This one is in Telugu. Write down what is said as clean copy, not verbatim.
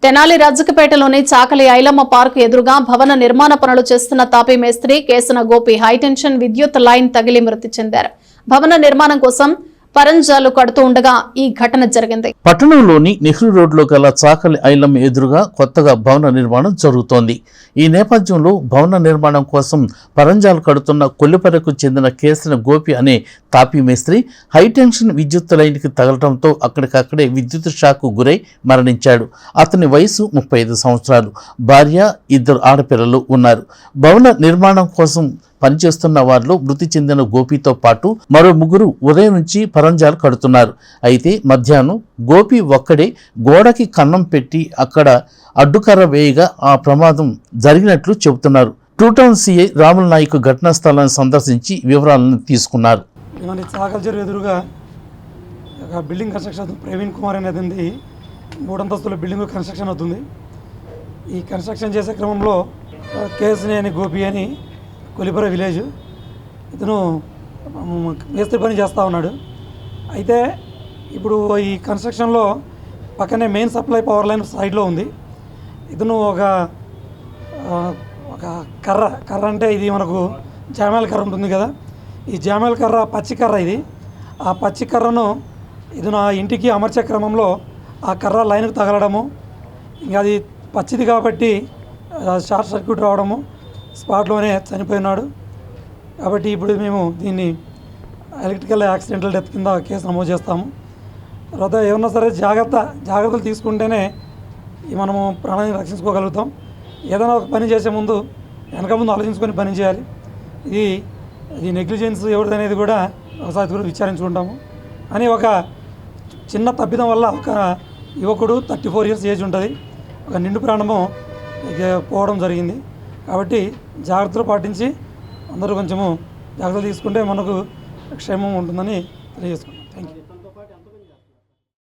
తెనాలి రజ్జకపేటలోని చాకలి ఐలమ్మ పార్క్ ఎదురుగా భవన నిర్మాణ పనులు చేస్తున్న తాపీ మేస్త్రి కేసన గోపి హైటెన్షన్ విద్యుత్ లైన్ తగిలి మృతి చెందారు. భవన నిర్మాణం కోసం పరంజాలు కడుతూ ఉండగా ఈ ఘటన జరిగింది. పట్టణంలోని నెహ్రూ రోడ్లో గల చాకలి ఐలమ్మ ఎదురుగా కొత్తగా భవన నిర్మాణం జరుగుతోంది. ఈ నేపథ్యంలో భవన నిర్మాణం కోసం పరంజాలు కడుతున్న కొల్లిపరకు చెందిన కేసన గోపి అనే తాపీ మేస్త్రి హైటెన్షన్ విద్యుత్ లైన్కి తగలడంతో అక్కడికక్కడే విద్యుత్ షాక్ గురై మరణించాడు. అతని వయసు 35 సంవత్సరాలు. భార్య, 2 ఆడపిల్లలు ఉన్నారు. భవన నిర్మాణం కోసం పనిచేస్తున్న వారిలో మృతి చెందిన గోపితో పాటు మరో 3 ఉదయం నుంచి పరంజాలు కడుతున్నారు. అయితే మధ్యాహ్నం గోపి ఒక్కడే గోడకి కన్నం పెట్టి అక్కడ అడ్డుకర్ర వేయగా ఆ ప్రమాదం జరిగినట్లు చెబుతున్నారు. టూటౌన్ సిఐ రాముల నాయక్ ఘటనా స్థలాన్ని సందర్శించి వివరాలను తీసుకున్నారు. చాకల్చెరు ఎదురుగా ఒక బిల్డింగ్ కన్స్ట్రక్షన్ అవుతుంది. ప్రవీణ్ కుమార్ అనేది 3 అంతస్తుల బిల్డింగ్ కన్స్ట్రక్షన్ అవుతుంది. ఈ కన్స్ట్రక్షన్ చేసే క్రమంలో కేసని అని గోపి అని కొలిపర విలేజ్ ఇతను మేస్త్రి పని చేస్తూ ఉన్నాడు. అయితే ఇప్పుడు ఈ కన్స్ట్రక్షన్లో పక్కనే మెయిన్ సప్లై పవర్ లైన్ సైడ్లో ఉంది. ఇతను ఒక కర్ర అంటే ఇది మనకు జామేల కర్ర ఉంటుంది కదా, ఈ జామేల కర్ర పచ్చి కర్ర ఇది. ఆ పచ్చి కర్రను ఇతను ఆ ఇంటికి అమర్చే క్రమంలో ఆ కర్ర లైన్కు తగలడము, ఇంకా అది పచ్చిది కాబట్టి షార్ట్ సర్క్యూట్ రావడము, స్పాట్లోనే చనిపోయినాడు. కాబట్టి ఇప్పుడు మేము దీన్ని ఎలక్ట్రికల్ యాక్సిడెంటల్ డెత్ కింద కేసు నమోదు చేస్తాము. తర్వాత ఏమన్నా సరే జాగ్రత్తలు తీసుకుంటేనే మనము ప్రాణాన్ని రక్షించుకోగలుగుతాం. ఏదైనా ఒక పని చేసే ముందు వెనక ముందు ఆలోచించుకొని పని చేయాలి. ఇది నెగ్లిజెన్స్ ఎవరిదనేది కూడా ఒకసారి కూడా విచారించుకుంటాము అని ఒక చిన్న తప్పిదం వల్ల ఒక యువకుడు 34 years ఏజ్ ఉంటుంది, ఒక నిండు ప్రాణము పోవడం జరిగింది. కాబట్టి జాగ్రత్తలు పాటించి అందరూ కొంచెము జాగ్రత్తలు తీసుకుంటే మనకు క్షేమం ఉంటుందని తెలియజేసుకుంటాం.